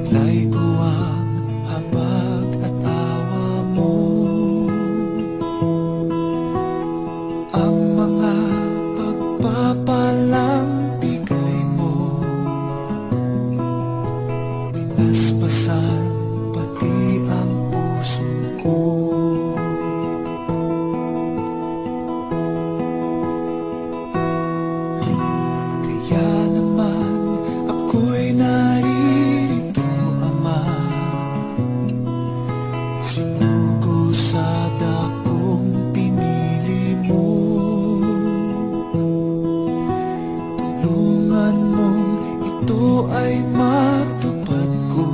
Taglay ko ang habag at awa mo, ang mga pagpapalang bigay mo, pinaspasan pati ang puso ko. Kaya naman ako'y naririto, Ama, sinugo sa dakong pinili mo. Tulungan mong ito ay matupad ko,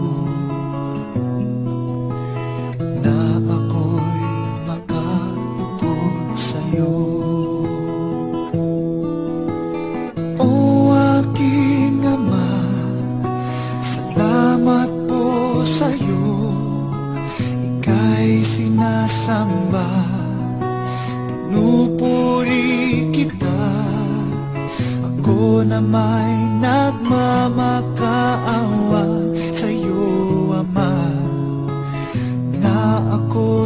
na ako'y makalugod sa'yo. O aking Ama, salamat po sa'yo. Ika'y sinasamba, pinupuri kita. Ako na may nagmamakaawa sa'yo, Ama, na ako